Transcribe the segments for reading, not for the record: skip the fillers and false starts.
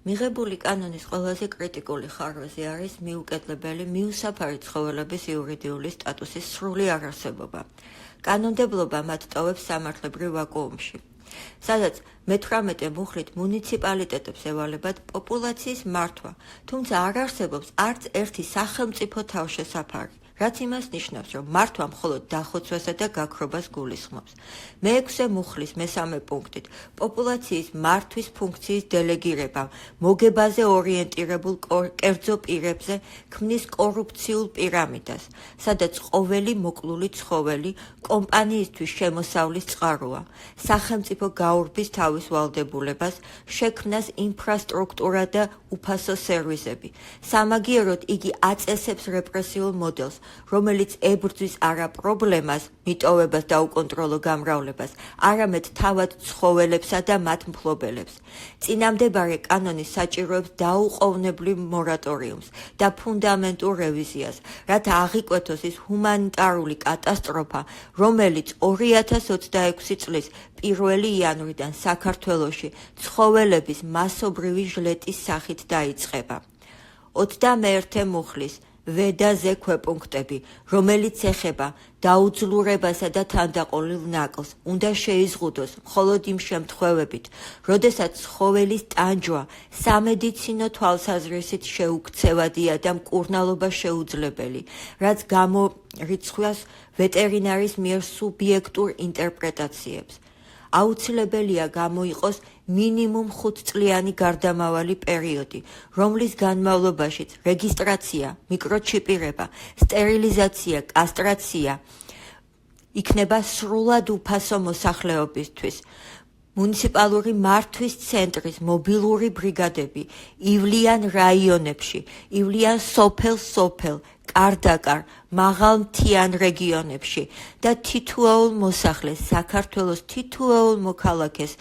მიღებული კანონის ყველაზე კრიტიკული ხარვეზი არის მიუკეთებელი მიუსაფარი ცხოველების იურიდიული სტატუსის სრული არარსებობა. კანონმდებლობა მათ ტოვებს სამართლებრივ ვაკუუმში, სადაც მე-18 მუხლით მუნიციპალიტეტებს ევალებათ პოპულაციის მართვა, თუმცა არ არსებობს არც ერთი სახელმწიფო თავშესაფარი, რაც იმას ნიშნავს, რომ მართვა მხოლოდ დახოცვასა და გაქრობას გულისხმობს. მე-6 მუხლის მე-3 პუნქტით პოპულაციის მართვის ფუნქციის დელეგირება მოგებაზე ორიენტირებულ კერძო პირებზე ქმნის კორუფციულ პირამიდას, სადაც ყოველი მოკლული ცხოველი კომპანიისთვის შემოსავლის წყაროა, სახელმწიფო გაურბის თავის ვალდებულებას, შექმნას ინფრასტრუქტურა და უფასო სერვისები. სამაგიეროდ იგი აწესებს რეპრესიულ მოდელს, რომელიც ებრძვის არა პრობლემას, მიტოვებას და უკონტროლო გამრავლებას, არამედ თავად ცხოველებსა და მათ მფლობელებს. წინამდებარე კანონი საჭიროებს დაუყოვნებლივ მორატორიუმს და ფუნდამენტურ რევიზიას, რათა აღიკვეთოს ის ჰუმანიტარული კატასტროფა, რომელიც 2026 წლის 1 იანვრიდან საქართველოში ცხოველების მასობრივი ჟლეტის სახით დაიწყება. 21 მუხლის ვედაზე ქვეპუნქტები, რომელიც ეხება დაუძლურებასა და თანდაყოლილ ნაკლს, უნდა შეიზღუდოს მხოლოდ იმ შემთხვევებით, როდესაც ცხოველის ტანჯვა სამედიცინო თვალსაზრისით შეუქცევადია და მკურნალობა შეუძლებელი, რაც გამორიცხვას ვეტერინარის მიერ სუბიექტურ ინტერპრეტაციებს. აუცილებელია გამოიყოს მინიმუმ 5 წლიანი გარდამავალი პერიოდი, რომლის განმავლობაშიც რეგისტრაცია, მიკროჩიპირება, სტერილიზაცია, კასტრაცია იქნება სრულად უფასო მოსახლეობისთვის. მუნიციპალური მართვის ცენტრის მობილური ბრიგადები ივლიან რაიონებში, ივლიან სოფელ-სოფელ, კარდაკარ, მაღალმთიან რეგიონებში და თითოეულ მოსახლეს, საქართველოს თითოეულ მოქალაქეს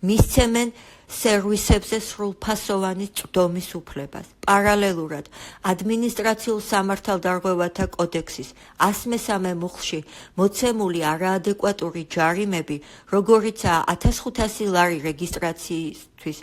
მისცემენ სერვისებზე სრულფასოვანი წვდომის უფლებას. პარალელურად, ადმინისტრაციულ სამართალდარღვევათა კოდექსის 103 მუხლში მოცემული არაადეკვატური ჯარიმები, როგორიცაა 1500 ლარი რეგისტრაციისთვის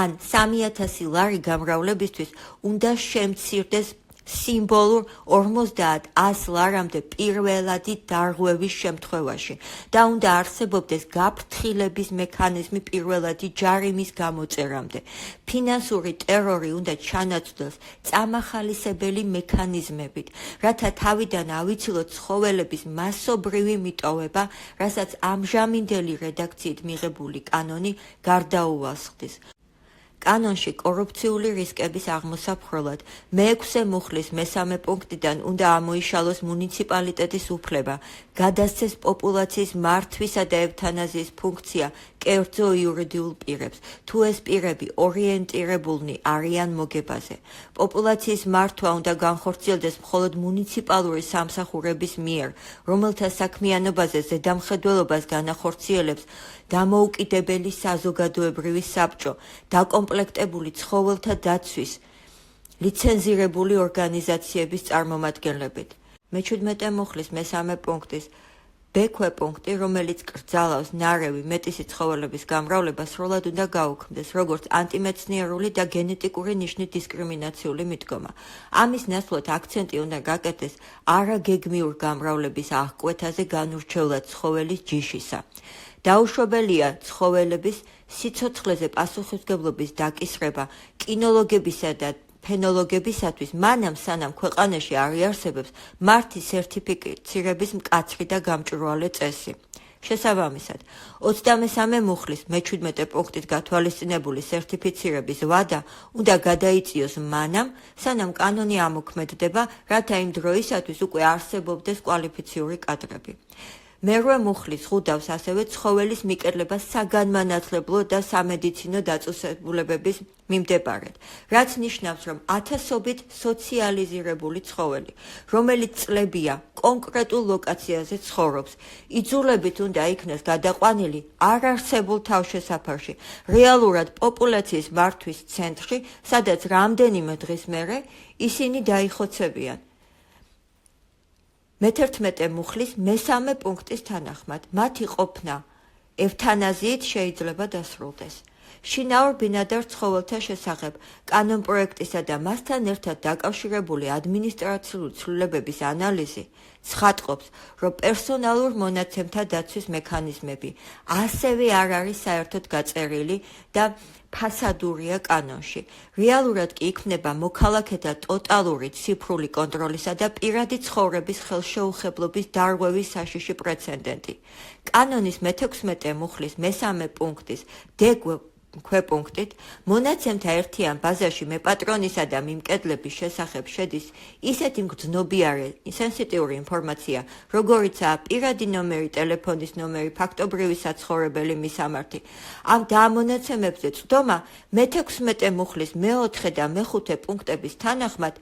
ან 3000 ლარი გამრავლებისთვის, უნდა შემცირდეს სიმბოლურ 50-100 ლარამდე პირველადი დარღვევის შემთხვევაში და უნდა არსებობდეს გაფრთხილების მექანიზმი პირველადი ჯარიმის გამოწერამდე. ფინანსური ტერორი უნდა ჩანაცვლოს წამახალისებელი მექანიზმებით, რათა თავიდან ავიცილოთ ცხოველების მასობრივი მიტოვება, რასაც ამჟამინდელი რედაქციით მიღებული კანონი გარდაუვალს ხდის. კანონში კორუფციული რისკების აღმოსაფხრულად მე-6 მუხლის მე-3 პუნქტიდან უნდა ამოიშალოს მუნიციპალიტეტის უფლება, გადასცეს პოპულაციის მართვისა და ევთანაზიის ფუნქცია კერძო იურიდიულ პირებს, თუ ეს პირები ორიენტირებულნი არიან მოგებაზე. პოპულაციის მართვა უნდა განხორციელდეს მხოლოდ მუნიციპალური სამსახურების მიერ, რომელთა საქმიანობაზე ზედამხედველობას განახორციელებს დამოუკიდებელი საზოგადოებრივი საბჭო, დაკომპლექტებული ცხოველთა დაცვის ლიცენზირებული ორგანიზაციების წარმომადგენლებით. მე-17 მუხლის მე-3 პუნქტის ბ-ქვეპუნქტი, რომელიც კრძალავს ნარევი მეტისი ცხოველების გამრავლებას, სრულად უნდა გაუქმდეს, როგორც ანტიმეცნიერული და გენეტიკური ნიშნით დისკრიმინაციული მიდგომა. ამის ნაცვლად აქცენტი უნდა გაკეთდეს არაგეგმიურ გამრავლების აღკვეთაზე განურჩევლად ცხოველის ჯიშისა. დაუშვებელია ცხოველების სიცოცხლეზე პასუხისმგებლობის დაკისრება კინოლოგებისა და ფენოლოგებისათვის, მანამ სანამ ქვეყანაში არ იარსებებს მართის სერტიფიცირების მკაცრი და გამჭვირვალე წესი. შესაბამისად, 23 მუხლის მე-17 პუნქტით გათვალისწინებული სერტიფიცირების ვადა უნდა გადაიწიოს მანამ, სანამ კანონი ამოქმედდება, რათა იმ დროისათვის უკვე არსებობდეს კვალიფიციური კადრები. მე-8 მუხლის ხვდავს ასევე ცხოველის მიკედლება საგანმანათლებლო და სამედიცინო დაწესებულებების მიმდებარედ, რაც ნიშნავს, რომ ათასობით სოციალიზირებული ცხოველი, რომელიც წლებია კონკრეტულ ლოკაციაზე ცხოვრობს, იძულებით უნდა იქნას გადაყვანილი არარსებულ თავშესაფარში, რეალურად პოპულაციის მართვის ცენტრში, სადაც რამდენიმე დღის მერე ისინი დაიხოცებიან. მე-11 მუხლის მე-3 პუნქტის თანახმად, მათი ყოფნა ევთანაზიით შეიძლება დასრულდეს. შინაურ ბინადარ ცხოველთა შესახებ კანონპროექტისა და მასთან ერთად დაკავშირებული ადმინისტრაციული ცვლილებების ანალიზი ცხადყოფს, რომ პერსონალურ მონაცემთა დაცვის მექანიზმები ასევე არ არის საერთოდ გაწერილი და ფასადურია კანონში. რეალურად კი იქმნება მოქალაქეთა ტოტალური ციფრული კონტროლისა და პირადი ცხოვრების ხელშეუხებლობის დარღვევის საშიში პრეცედენტი. კანონის მე-16 მუხლის მე-3 პუნქტის ქვეპუნქტით მონაცემთა ერთიან ბაზაში მეპატრონისა და მიმკედლების შესახებ შედის ისეთი მგრძნობიარე სენსიტიური ინფორმაცია, როგორიცაა პირადი ნომერი, ტელეფონის ნომერი, ფაქტობრივი საცხოვრებელი მისამართი. ამ მონაცემებზე წვდომა მე-16 მუხლის მე-4 და მე-5 პუნქტების თანახმად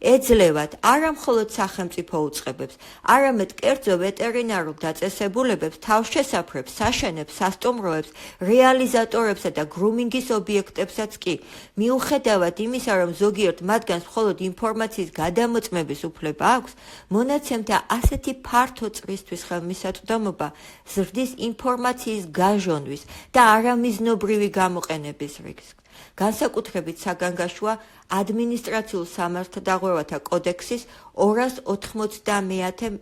ეძლევათ არა მხოლოდ სახელმწიფო უწყებებს, არამედ კერძო ვეტერინარულ დაწესებულებებს, თავშესაფრებს, საშენებს, სასტუმროებს, რეალიზატორებსა და გრუმინგის ობიექტებსაც კი. მიუხედავად იმისა, რომ ზოგიერთ მათგანს მხოლოდ ინფორმაციის გადამოწმების უფლება აქვს, მონაცემთა ასეთი ფართო წრისთვის ხელმისაწვდომობა ზრდის ინფორმაციის გաժონვის და არამიზნობრივი გამოყენების რისკს. განსაკუთრებით საგანგაშოა ადმინისტრაციულ სამართალდაღუებათა კოდექსის 290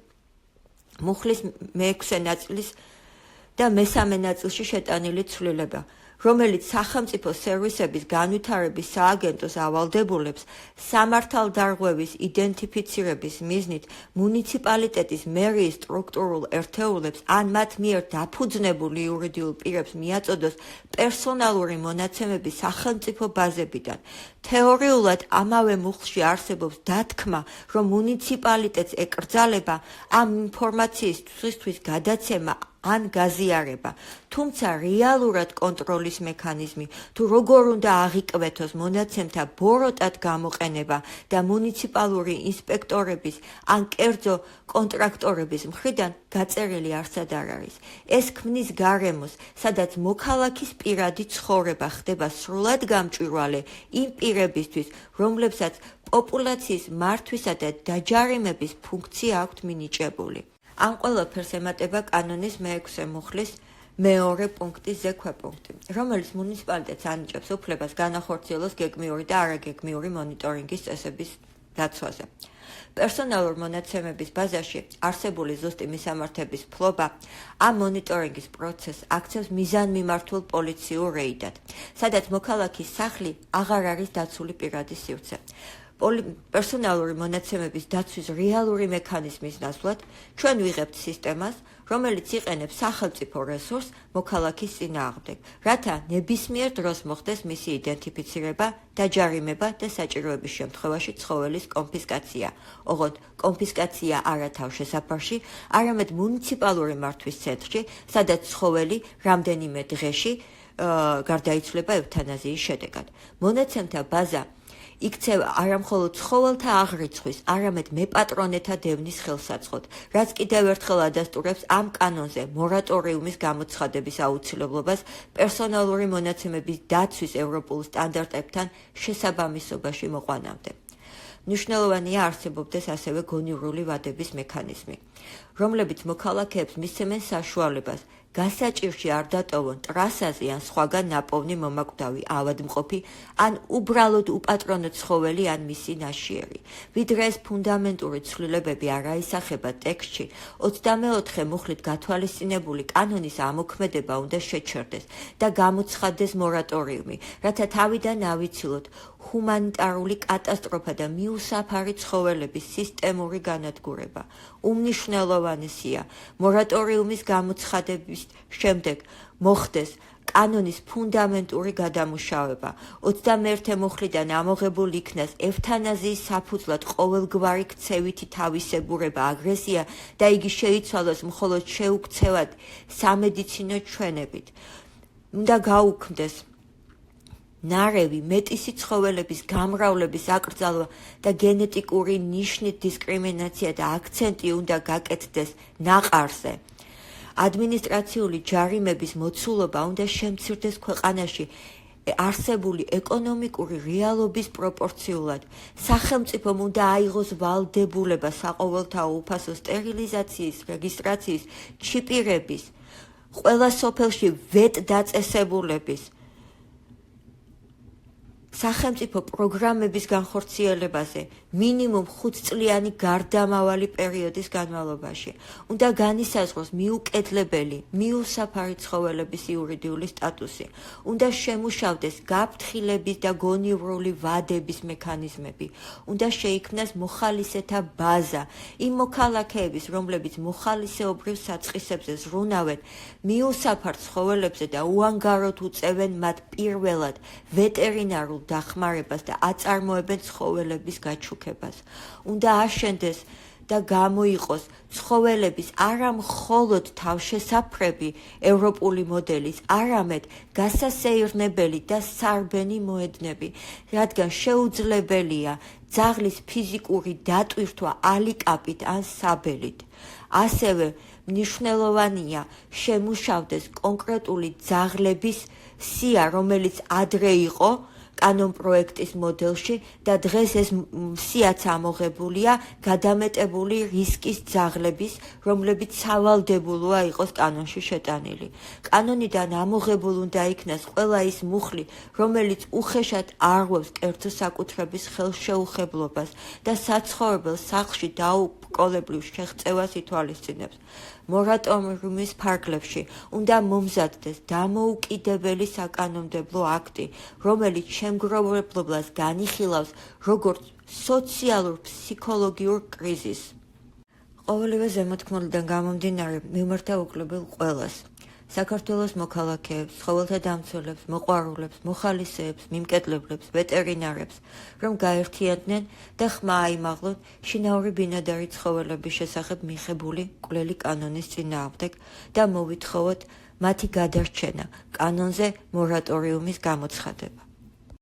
მუხლის მე-6 ნაწილის და მე-3 ნაწილში შეტანილი ცვლილება, რომელიც სახელმწიფო სერვისების განვითარების სააგენტოს ავალდებულებს სამართალდარღვევის იდენტიფიცირების მიზნით მუნიციპალიტეტის მერიის სტრუქტურულ ერთეულებს ან მათ მიერ დაფუძნებულ იურიდიულ პირებს მიაწოდოს პერსონალური მონაცემები სახელმწიფო ბაზებიდან. თეორიულად ამავე მუხლში არსებობს დათქმა, რომ მუნიციპალიტეტს ეკრძალება ამ ინფორმაციისთვის გადაცემა ან გაზიარება, თუმცა რეალურად კონტროლის მექანიზმი თუ როგორ უნდა აღიკვეთოს მონაცემთა ბოროტად გამოყენება და მუნიციპალური ინსპექტორების ან კერძო კონტრაქტორების მხრიდან გაწერილი არსად არ არის. ეს ქმნის გარემოს, სადაც მოქალაქის პირადი ცხოვრება ხდება სრულად გამჭვირვალე იმ პირებისთვის, რომლებსაც პოპულაციის მართვისა და დაჯარიმების ფუნქცია აქვთ მინიჭებული. ამ ყველაფერს ემატება კანონის მე-6 მუხლის მე-2 პუნქტის ზექვეპუნქტი, რომელიც მუნიციპალიტეტს ანიჭებს უფლებას განახორციელოს გეგმიური და არაგეგმიური მონიტორინგის წესების დაცვაზე. პერსონალურ მონაცემების ბაზაში არსებული ზუსტი მისამართების ფლობა ამ მონიტორინგის პროცესს აქცევს მიზანმიმართულ პოლიციურ რეიდად, სადაც მოქალაქის სახლი აღარ არის დაცული პირადი სივრცე. პერსონალური მონაცემების დაცვის რეალური მექანიზმის ნაცვლად ჩვენ ვიღებთ სისტემას, რომელიც იყენებს სახელმწიფო რესურსს მოქალაქის წინააღმდეგ, რათა ნებისმიერ დროს მოხდეს მისი იდენტიფიცირება, დაჯარიმება და საჭიროების შემთხვევაში ცხოველის კონფისკაცია. ოღონდ კონფისკაცია არა თავშესაფარში, არამედ მუნიციპალური მართვის ცენტრში, სადაც ცხოველი რამდენიმე დღეში გარდაიცვლება ევთანაზიის შედეგად. მონაცემთა ბაზა იქცევა არა მხოლოდ ცხოველთა აღრიცხვის, არამედ მეპატრონეთა დევნის ხელსაწყოდ, რაც კიდევ ერთხელ ადასტურებს ამ კანონზე მორატორიუმის გამოცხადების აუცილებლობას პერსონალური მონაცემების დაცვის ევროპულ სტანდარტებთან შესაბამისობაში მოყვანამდე. მნიშვნელოვანია არსებობდეს ასევე გონივრული ვადების მექანიზმი, რომლებიც მოქალაქეებს მისცემენ საშუალებას გასაჭირში არ დატოვონ ტრასაზე ან სხვაგან ნაპოვნი მომაკვდავი ავადმყოფი ან უბრალოდ უპატრონო ცხოველი ან მისი ნაშიერი. ვიდრე ეს ფუნდამენტური ცვლილებები არ აისახება ტექსტში, 24 მუხლით გათვალისწინებული კანონის ამოქმედება უნდა შეჩერდეს და გამოცხადდეს მორატორიუმი, რათა თავიდან ავიცილოთ ჰუმანიტარული კატასტროფა და მიუსაფარი ცხოველების სისტემური განადგურება. უმნიშვნელოვანესია მორატორიუმის გამოცხადების შემდეგ მოხდეს კანონის ფუნდამენტური გადამუშავება. 21 მუხლიდან ამოღებულ იქნას ევთანაზიის საფუძვლად ყოველგვარი ქცევითი თავისებურება, აგრესია და იგი შეიცვალოს მხოლოდ შეუქცევად სამედიცინო ჩვენებით. უნდა გაუქმდეს ნარევი მეტისი ცხოველების გამრავლების აკრძალვა და გენეტიკური ნიშნით დისკრიმინაცია და აქცენტი უნდა გაკეთდეს ნაყარზე. ადმინისტრაციული ჯარიმების მოცულობა უნდა შემცირდეს ქვეყანაში არსებული ეკონომიკური რეალობის პროპორციულად. სახელმწიფომ უნდა აიღოს ვალდებულება საყოველთაო უფასო სტერილიზაციის, რეგისტრაციის, ჩიპირების, ყველა სოფელში ვეტ დაწესებულების სახელმწიფო პროგრამების განხორციელებაზე მინიმუმ 5 წლიანი გარდამავალი პერიოდის განმავლობაში უნდა განისაზღვროს მიუკეთლებელი, მიუსაფარი ცხოველების იურიდიული სტატუსი, უნდა შემუშავდეს გაფრთხილების და გონივრული ვადების მექანიზმები, უნდა შეიქმნას მოხალისეთა ბაზა, იმ მოქალაქეების, რომლებიც მოხალისეობრივ საწყისებზე ზრუნავენ მიუსაფარ ცხოველებზე და უანგაროდ უწევენ მათ პირველად ვეტერინარულ დახმარებას და აწარმოებენ ცხოველების გაჩუქებას. უნდა აშენდეს და გამოიყოს ცხოველების არა მხოლოდ თავშესაფრები ევროპული მოდელის, არამედ გასასეირნებელი და სარბენი მოედნები, რადგან შეუძლებელია ძაღლის ფიზიკური დატვირთვა ალიკაპით ან საბელით. ასევე მნიშვნელოვანია შემუშავდეს კონკრეტული ძაღლების სია, რომელიც ადრე იყო კანონ პროექტის მოდელში და დღეს ეს სიაც ამოღებულია გადამეტებული რისკის ძაღლების, რომლებიც სავალდებულოა იყოს კანონში შეტანილი. კანონიდან ამოღებულ უნდა იქნას ყველა ის მუხლი, რომელიც უხეშად არღვევს კერძო საკუთრების ხელშეუხებლობას და საცხოვრებელ სახლში დაუბრკოლებრივ შეღწევას ითვალისწინებს. მორატორიუმის ფარგლებში უნდა მომზადდეს დამოუკიდებელი საკანონმდებლო აქტი, რომელიც შემგროვებლობას განიხილავს როგორც სოციალურ ფსიქოლოგიურ კრიზისს. ყოველივე ზემოთქმულიდან გამომდინარე, მიმართა უკლებელ ყველას. საქართველოს მოქალაქეებს, ცხოველთა დამცველებს, მოყვარულებს, მოხალისეებს, მიმკეტლებლებს, ვეტერინარებს, რომ გაერთიანდნენ და ხმა აიმაღლონ შინაური ბინადარი ცხოველების შესახებ მიღებული კვლელი კანონის წინააღმდეგ და მოვითხოვოთ მათი გადარჩენა, კანონზე მორატორიუმის გამოცხადება.